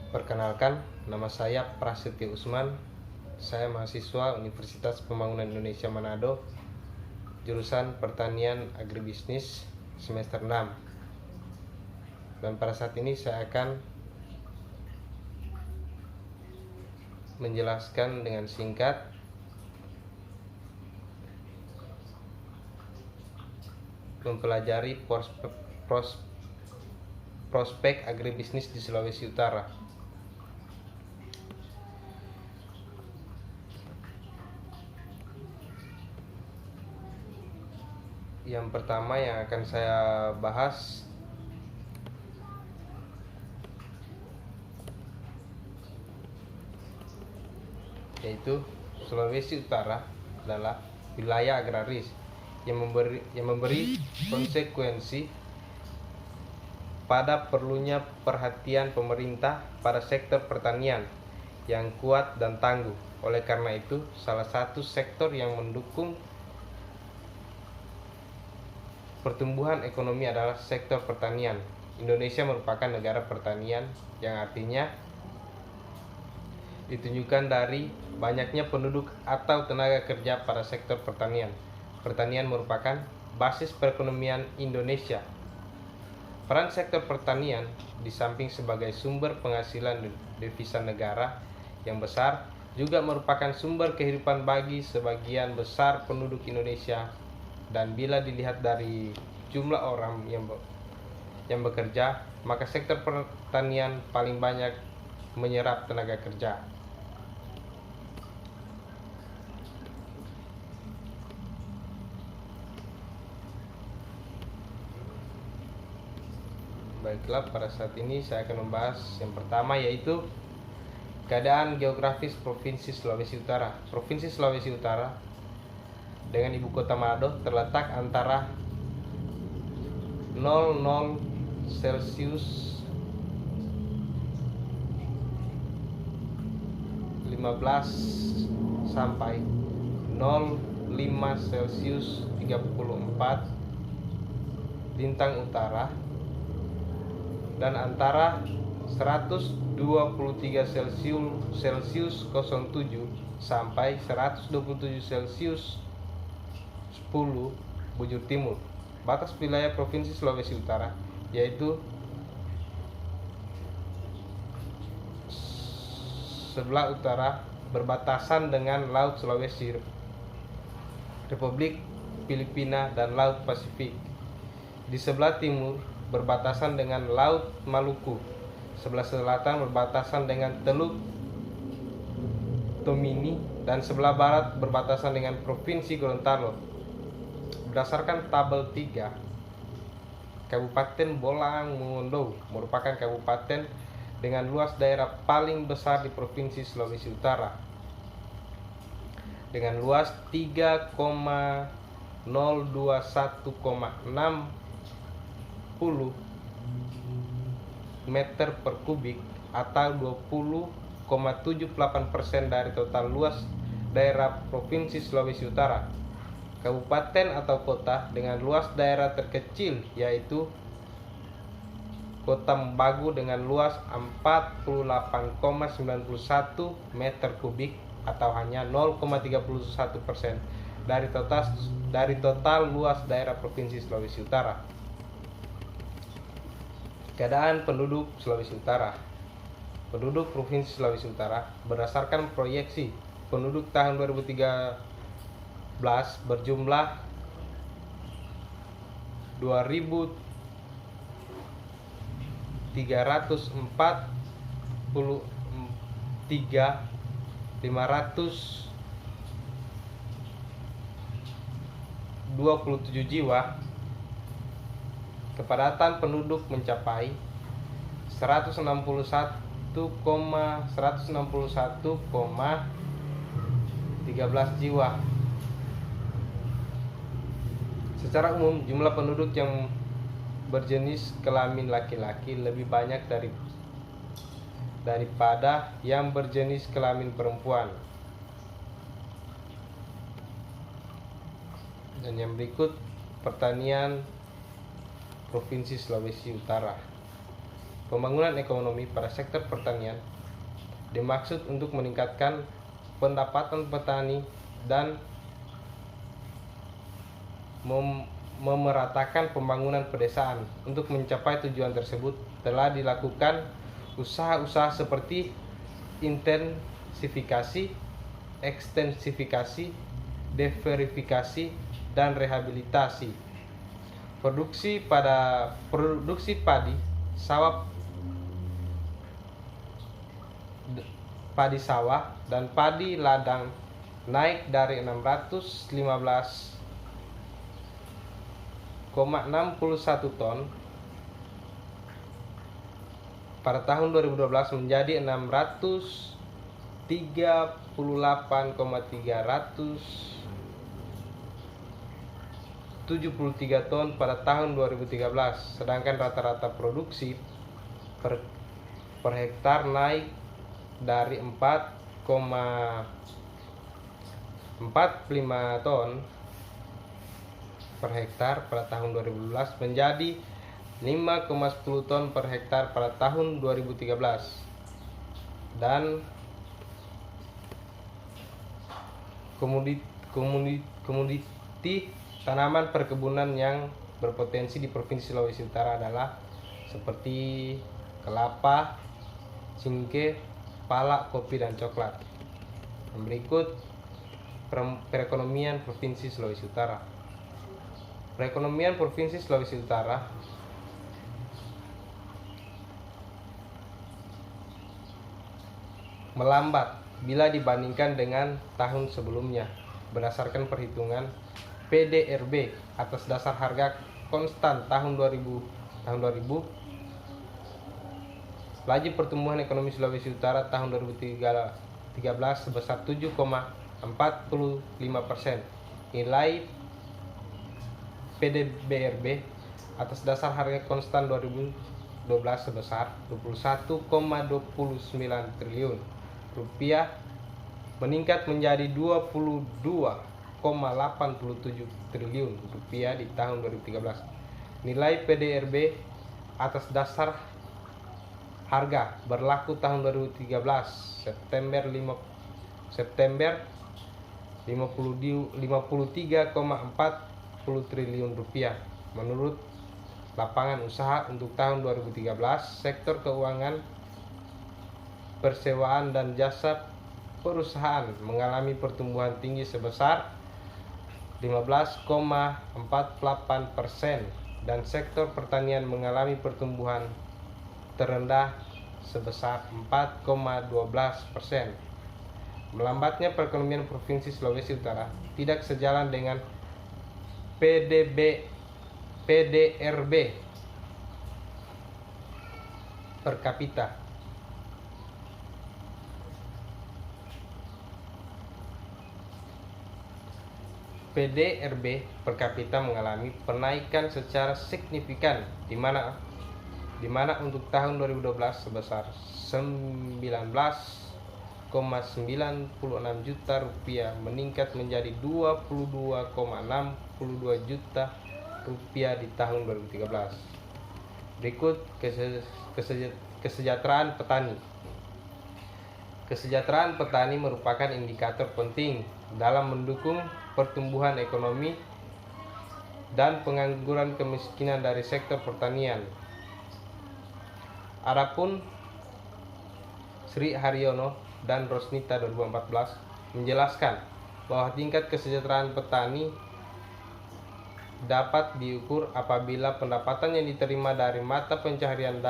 Perkenalkan, nama saya Prasetyo Usman. Saya mahasiswa Universitas Pembangunan Indonesia Manado, jurusan Pertanian Agribisnis semester 6. Dan pada saat ini saya akan menjelaskan dengan singkat mempelajari prospek agribisnis di Sulawesi Utara. Yang pertama yang akan saya bahas yaitu Sulawesi Utara adalah wilayah agraris yang memberi konsekuensi pada perlunya perhatian pemerintah pada sektor pertanian yang kuat dan tangguh. Oleh karena itu, salah satu sektor yang mendukung pertumbuhan ekonomi adalah sektor pertanian. Indonesia merupakan negara pertanian, yang artinya ditunjukkan dari banyaknya penduduk atau tenaga kerja pada sektor pertanian. Pertanian merupakan basis perekonomian Indonesia. Peran sektor pertanian di samping sebagai sumber penghasilan devisa negara yang besar, juga merupakan sumber kehidupan bagi sebagian besar penduduk Indonesia. Dan bila dilihat dari jumlah orang yang bekerja, maka sektor pertanian paling banyak menyerap tenaga kerja. Baiklah, pada saat ini saya akan membahas yang pertama, yaitu keadaan geografis Provinsi Sulawesi Utara. Provinsi Sulawesi Utara dengan ibu kota Manado terletak antara 00 Celcius 15 sampai 05 Celcius 34 lintang utara, dan antara 123 Celcius 07 sampai 127 Celcius 10 bujur timur. Batas wilayah Provinsi Sulawesi Utara yaitu sebelah utara berbatasan dengan Laut Sulawesi, Republik Filipina, dan Laut Pasifik. Di sebelah timur berbatasan dengan Laut Maluku. Sebelah selatan berbatasan dengan Teluk Tomini, dan sebelah barat berbatasan dengan Provinsi Gorontalo. Berdasarkan tabel 3, Kabupaten Bolang Mongondo merupakan kabupaten dengan luas daerah paling besar di Provinsi Sulawesi Utara dengan luas 3,021,60 meter per kubik atau 20,78% dari total luas daerah Provinsi Sulawesi Utara. Kabupaten atau kota dengan luas daerah terkecil yaitu Kota Mbagu dengan luas 48,91 meter kubik atau hanya 0,31% dari total luas daerah Provinsi Sulawesi Utara. Keadaan penduduk Sulawesi Utara. Penduduk Provinsi Sulawesi Utara berdasarkan proyeksi penduduk tahun 2013 berjumlah 2.343.527 jiwa. Kepadatan penduduk mencapai 161,13 jiwa. Secara umum, jumlah penduduk yang berjenis kelamin laki-laki lebih banyak daripada yang berjenis kelamin perempuan. Dan yang berikut pertanian Provinsi Sulawesi Utara. Pembangunan ekonomi pada sektor pertanian dimaksud untuk meningkatkan pendapatan petani dan memeratakan pembangunan pedesaan. Untuk mencapai tujuan tersebut telah dilakukan usaha-usaha seperti intensifikasi, ekstensifikasi, diversifikasi, dan rehabilitasi. Produksi padi sawah dan padi ladang naik dari 615,61 ton pada tahun 2012 menjadi 638,373 ton pada tahun 2013, sedangkan rata-rata produksi per hektar naik dari 4,45 ton per hektar pada tahun 2012 menjadi 5,10 ton per hektar pada tahun 2013. Dan komoditi tanaman perkebunan yang berpotensi di Provinsi Sulawesi Utara adalah seperti kelapa, cengkeh, pala, kopi, dan coklat. Berikut perekonomian Provinsi Sulawesi Utara. Perekonomian Provinsi Sulawesi Utara melambat bila dibandingkan dengan tahun sebelumnya berdasarkan perhitungan PDRB atas dasar harga konstan tahun 2000. Laju pertumbuhan ekonomi Sulawesi Utara tahun 2013 sebesar 7,45%. Nilai PDBRB atas dasar harga konstan 2012 sebesar 21,29 triliun rupiah, meningkat menjadi 22,87 triliun rupiah di tahun 2013. Nilai PDRB atas dasar harga berlaku tahun 2013 September 53,40 triliun rupiah. Menurut lapangan usaha untuk tahun 2013, sektor keuangan, persewaan, dan jasa perusahaan mengalami pertumbuhan tinggi sebesar 15,48% dan sektor pertanian mengalami pertumbuhan terendah sebesar 4,12%. Melambatnya perekonomian Provinsi Sulawesi Utara tidak sejalan dengan PDRB per kapita. PDRB per kapita mengalami penaikan secara signifikan di mana untuk tahun 2012 sebesar 19,96 juta rupiah meningkat menjadi 22,62 juta rupiah di tahun 2013. Berikut kesejahteraan petani. Kesejahteraan petani merupakan indikator penting dalam mendukung pertumbuhan ekonomi dan pengangguran kemiskinan dari sektor pertanian. Adapun Sri Haryono dan Rosnita 2014 menjelaskan bahwa tingkat kesejahteraan petani dapat diukur apabila pendapatan yang diterima dari mata pencaharian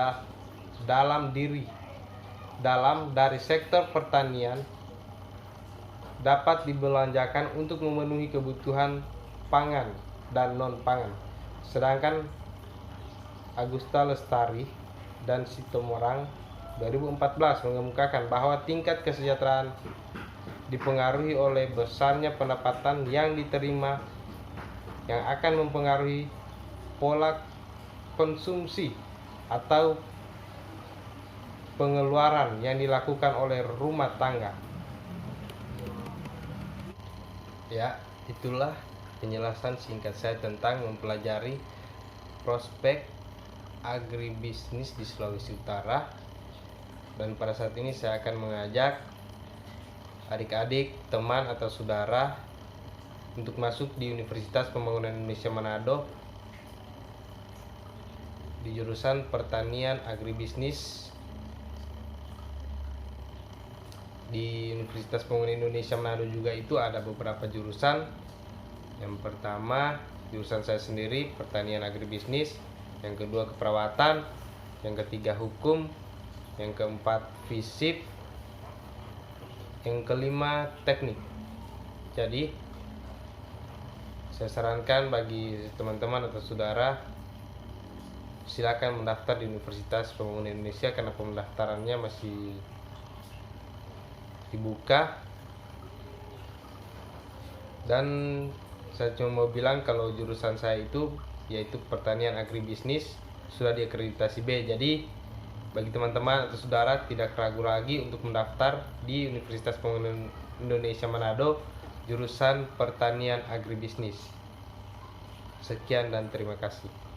dari sektor pertanian dapat dibelanjakan untuk memenuhi kebutuhan pangan dan non-pangan. Sedangkan Agusta Lestari dan Sitomorang 2014 mengemukakan bahwa tingkat kesejahteraan dipengaruhi oleh besarnya pendapatan yang diterima yang akan mempengaruhi pola konsumsi atau pengeluaran yang dilakukan oleh rumah tangga. Ya, itulah penjelasan singkat saya tentang mempelajari prospek agribisnis di Sulawesi Utara. Dan pada saat ini saya akan mengajak adik-adik, teman atau saudara untuk masuk di Universitas Pembangunan Indonesia Manado di jurusan Pertanian Agribisnis. Di Universitas Pembangunan Indonesia Manado juga itu ada beberapa jurusan. Yang pertama jurusan saya sendiri, Pertanian Agribisnis. Yang kedua keperawatan. Yang ketiga hukum. Yang keempat FISIP. Yang kelima teknik. Jadi saya sarankan bagi teman-teman atau saudara, silakan mendaftar di Universitas Pembangunan Indonesia karena pendaftarannya masih dibuka. Dan saya cuma mau bilang kalau jurusan saya itu yaitu Pertanian Agribisnis sudah diakreditasi B. Jadi bagi teman-teman atau saudara tidak ragu lagi untuk mendaftar di Universitas Pembangunan Indonesia Manado jurusan Pertanian Agribisnis. Sekian dan terima kasih.